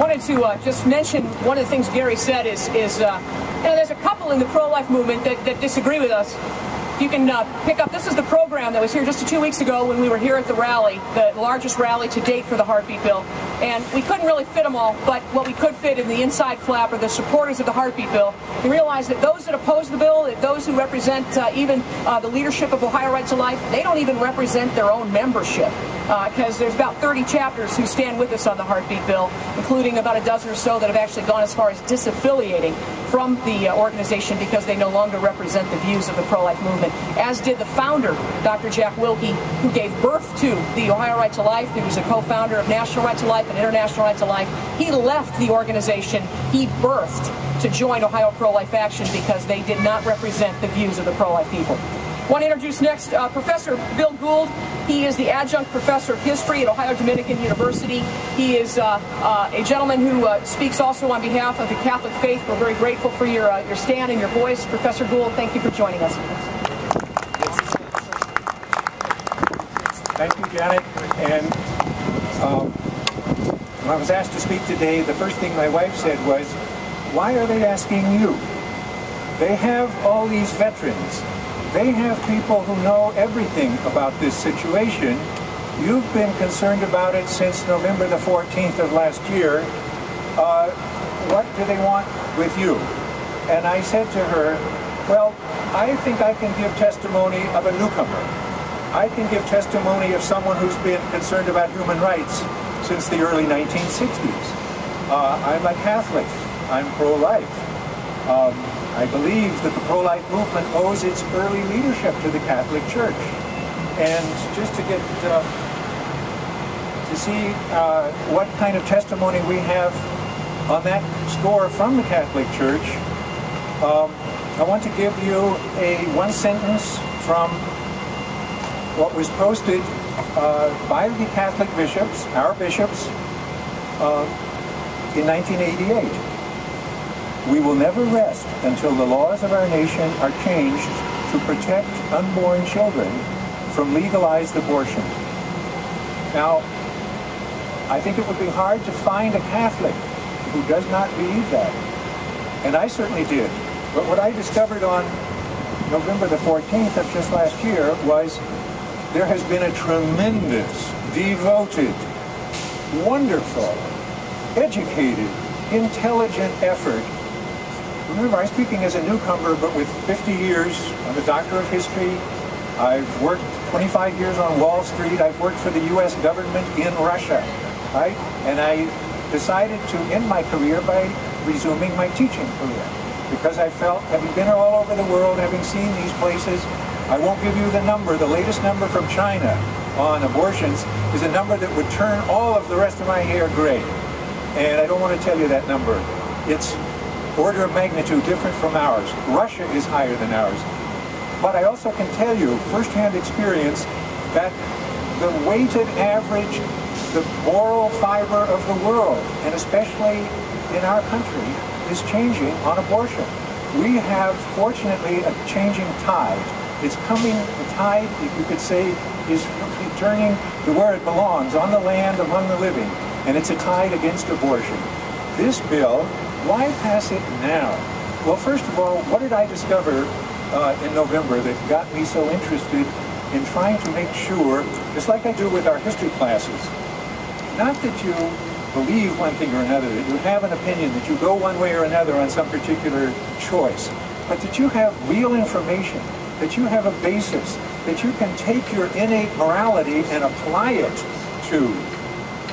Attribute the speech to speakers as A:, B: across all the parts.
A: wanted to just mention one of the things Gary said is you know, there's a couple in the pro-life movement that disagree with us. If you can pick up, this is the program that was here just 2 weeks ago when we were here at the rally, the largest rally to date for the heartbeat bill. And we couldn't really fit them all, but what we could fit in the inside flap are the supporters of the heartbeat bill. You realize that those that oppose the bill, that those who represent even the leadership of Ohio Right to Life, they don't even represent their own membership. Because there's about 30 chapters who stand with us on the heartbeat bill, including about a dozen or so that have actually gone as far as disaffiliating from the organization because they no longer represent the views of the pro-life movement, as did the founder, Dr. Jack Wilkie, who gave birth to the Ohio Right to Life. He was a co-founder of National Right to Life and International Right to Life. He left the organization he birthed to join Ohio Pro-Life Action because they did not represent the views of the pro-life people. I want to introduce next Professor Bill Gould. He is the adjunct professor of history at Ohio Dominican University. He is a gentleman who speaks also on behalf of the Catholic faith. We're very grateful for your stand and your voice. Professor Gould, thank you for joining us.
B: Thank you, Janet. And when I was asked to speak today, the first thing my wife said was, "Why are they asking you? They have all these veterans. They have people who know everything about this situation. You've been concerned about it since November the 14th of last year. What do they want with you?" And I said to her, well, I think I can give testimony of a newcomer. I can give testimony of someone who's been concerned about human rights since the early 1960s. I'm a Catholic. I'm pro-life. I believe that the pro-life movement owes its early leadership to the Catholic Church. And just to get to see what kind of testimony we have on that score from the Catholic Church, I want to give you one sentence from what was posted by the Catholic bishops, our bishops, in 1988. "We will never rest until the laws of our nation are changed to protect unborn children from legalized abortion." Now, I think it would be hard to find a Catholic who does not believe that. And I certainly did. But what I discovered on November the 14th of just last year was there has been a tremendous, devoted, wonderful, educated, intelligent effort. Remember, I'm speaking as a newcomer, but with 50 years. I'm a doctor of history. I've worked 25 years on Wall Street. I've worked for the U.S. government in Russia, right? And I decided to end my career by resuming my teaching career because I felt, having been all over the world, having seen these places, I won't give you the number. The latest number from China on abortions is a number that would turn all of the rest of my hair gray. And I don't want to tell you that number. It's order of magnitude different from ours. Russia is higher than ours. But I also can tell you, firsthand experience, that the weighted average, the moral fiber of the world, and especially in our country, is changing on abortion. We have, fortunately, a changing tide. It's coming, the tide, you could say, is turning to where it belongs, on the land among the living. And it's a tide against abortion. This bill, why pass it now? Well, first of all, what did I discover in November that got me so interested in trying to make sure, just like I do with our history classes, not that you believe one thing or another, that you have an opinion, that you go one way or another on some particular choice, but that you have real information, that you have a basis, that you can take your innate morality and apply it to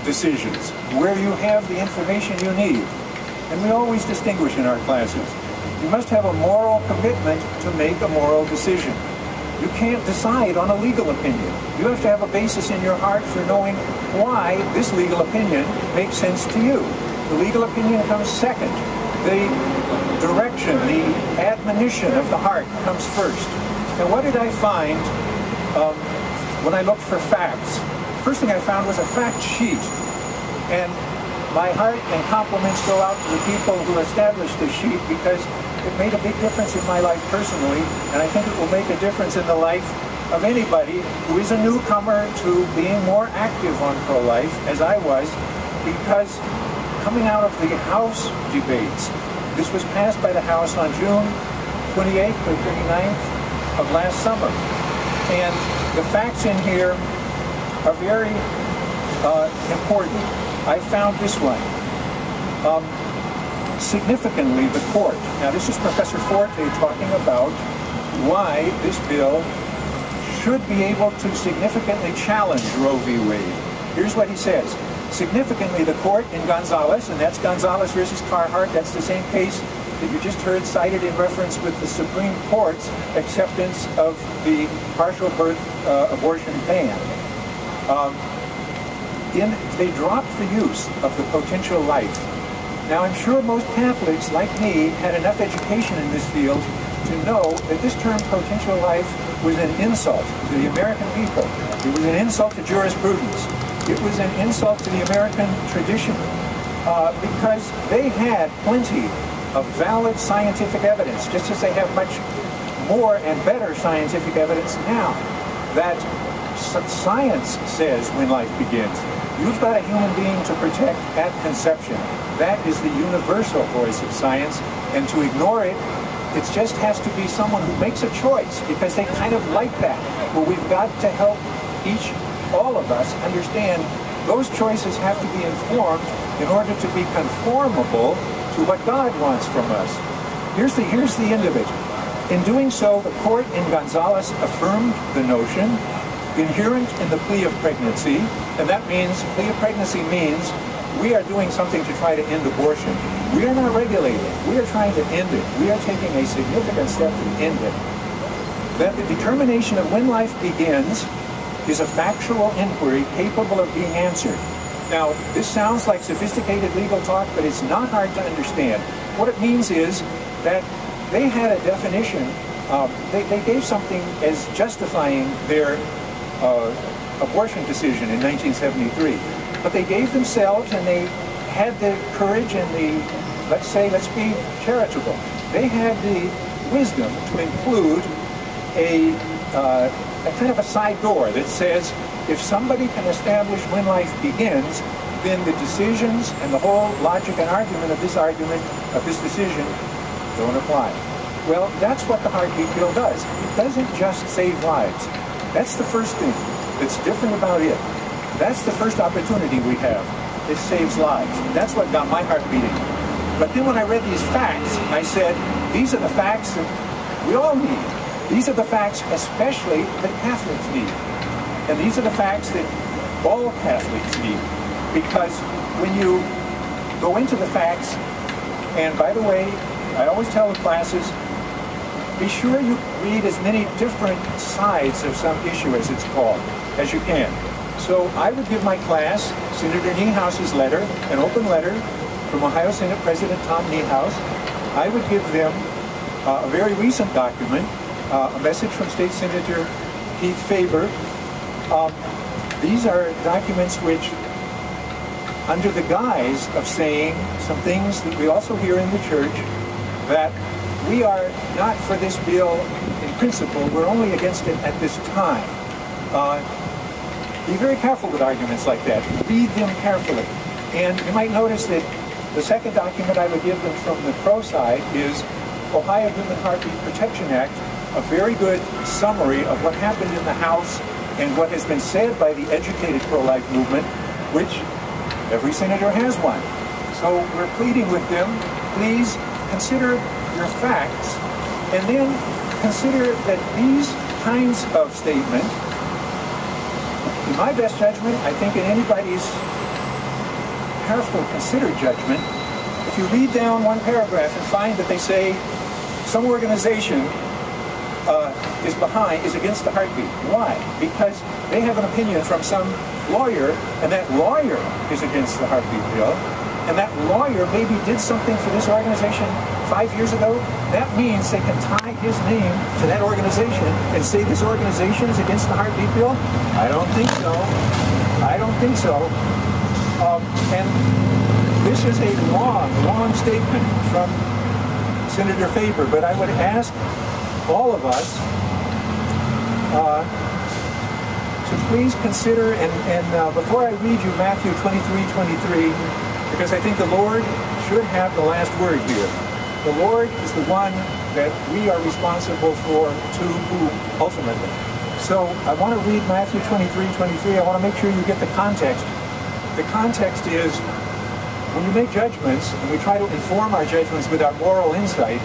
B: decisions where you have the information you need. And we always distinguish in our classes. You must have a moral commitment to make a moral decision. You can't decide on a legal opinion. You have to have a basis in your heart for knowing why this legal opinion makes sense to you. The legal opinion comes second. The direction, the admonition of the heart comes first. And what did I find when I looked for facts? First thing I found was a fact sheet. And my heart and compliments go out to the people who established this sheet because it made a big difference in my life personally, and I think it will make a difference in the life of anybody who is a newcomer to being more active on pro-life, as I was, because coming out of the House debates. This was passed by the House on June 28th or 29th of last summer. And the facts in here are very important. I found this one. Significantly, the court. Now, this is Professor Forte talking about why this bill should be able to significantly challenge Roe v. Wade. Here's what he says. Significantly, the court in Gonzales, and that's Gonzales versus Carhart, that's the same case that you just heard cited in reference with the Supreme Court's acceptance of the partial birth abortion ban. They dropped the use of the potential life. Now, I'm sure most Catholics, like me, had enough education in this field to know that this term potential life was an insult to the American people. It was an insult to jurisprudence. It was an insult to the American tradition because they had plenty of valid scientific evidence, just as they have much more and better scientific evidence now, that science says when life begins. You've got a human being to protect at conception. That is the universal voice of science, and to ignore it, it just has to be someone who makes a choice because they kind of like that. Well, we've got to help all of us understand those choices have to be informed in order to be conformable to what God wants from us. Here's the end of it. In doing so, the court in Gonzales affirmed the notion inherent in the plea of pregnancy, and that means, plea of pregnancy means we are doing something to try to end abortion. We are not regulating. We are trying to end it. We are taking a significant step to end it. That the determination of when life begins is a factual inquiry capable of being answered. Now, this sounds like sophisticated legal talk, but it's not hard to understand. What it means is that they had a definition. They gave something as justifying their abortion decision in 1973. But they gave themselves, and they had the courage and the, let's be charitable. They had the wisdom to include a kind of a side door that says, if somebody can establish when life begins, then the decisions and the whole logic and argument of this decision don't apply. Well, that's what the heartbeat bill does. It doesn't just save lives. That's the first thing that's different about it. That's the first opportunity we have. It saves lives. That's what got my heart beating. But then when I read these facts, I said, these are the facts that we all need. These are the facts especially that Catholics need. And these are the facts that all Catholics need. Because when you go into the facts, and by the way, I always tell the classes, be sure you read as many different sides of some issue, as it's called, as you can. So I would give my class Senator Niehouse's letter, an open letter from Ohio Senate President Tom Niehaus. I would give them a very recent document, a message from State Senator Keith Faber. These are documents which, under the guise of saying some things that we also hear in the church, that we are not for this bill in principle, we're only against it at this time. Be very careful with arguments like that. Read them carefully. And you might notice that the second document I would give them from the pro side is Ohio Human Heartbeat Protection Act, a very good summary of what happened in the House and what has been said by the educated pro-life movement, which every senator has one. So we're pleading with them, please consider your facts, and then consider that these kinds of statements, in my best judgment, I think in anybody's careful, considered judgment, if you read down one paragraph and find that they say some organization is against the heartbeat. Why? Because they have an opinion from some lawyer, and that lawyer is against the heartbeat bill, and that lawyer maybe did something for this organization 5 years ago. That means they can tie his name to that organization and say this organization is against the heartbeat bill? I don't think so. I don't think so. And this is a long, long statement from Senator Faber, but I would ask all of us to please consider, and before I read you Matthew 23:23, because I think the Lord should have the last word here. The Lord is the one that we are responsible for to who ultimately. So I want to read Matthew 23:23. I want to make sure you get the context. The context is, when you make judgments, and we try to inform our judgments with our moral insight,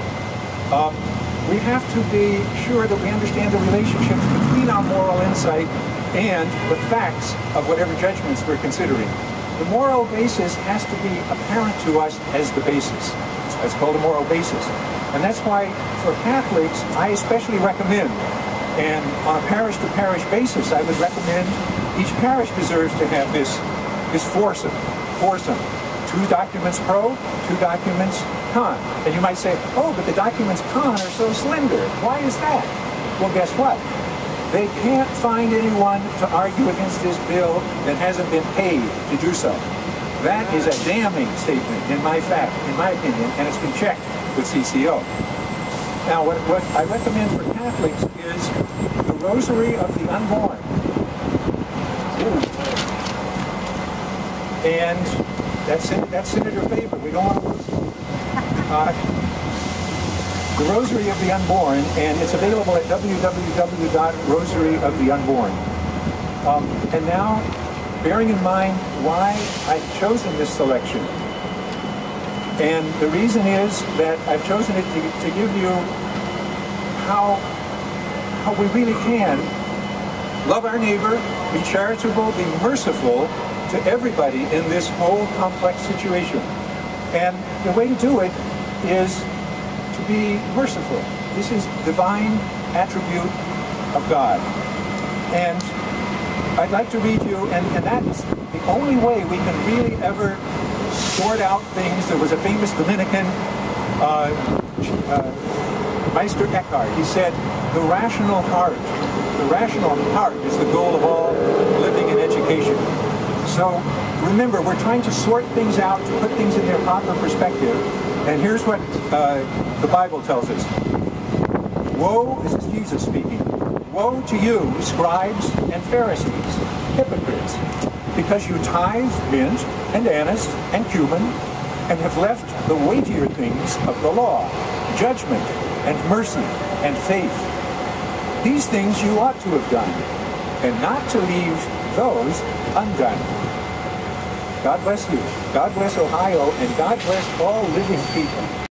B: we have to be sure that we understand the relationships between our moral insight and the facts of whatever judgments we're considering. The moral basis has to be apparent to us as the basis. It's called a moral basis. And that's why, for Catholics, I especially recommend, and on a parish-to-parish basis, I would recommend each parish deserves to have this foursome. 2 documents pro, 2 documents con. And you might say, oh, but the documents con are so slender. Why is that? Well, guess what? They can't find anyone to argue against this bill that hasn't been paid to do so. That is a damning statement in my opinion, and it's been checked with CCO. Now, what I recommend for Catholics is the Rosary of the Unborn. And that's Senator Favor. We don't want to lose the Rosary of the Unborn, and it's available at www.rosaryoftheunborn. And now, bearing in mind why I've chosen this selection, and the reason is that I've chosen it to give you how we really can love our neighbor, be charitable, be merciful to everybody in this whole complex situation. And the way to do it is to be merciful. This is divine attribute of God. And I'd like to read you, and that's the only way we can really ever sort out things. There was a famous Dominican, Meister Eckhart. He said, the rational heart is the goal of all living and education. So remember, we're trying to sort things out, to put things in their proper perspective. And here's what the Bible tells us. Woe, this is Jesus speaking, woe to you, scribes and Pharisees, hypocrites, because you tithe mint and anise and cumin, and have left the weightier things of the law, judgment and mercy and faith. These things you ought to have done, and not to leave those undone. God bless you. God bless Ohio, and God bless all living people.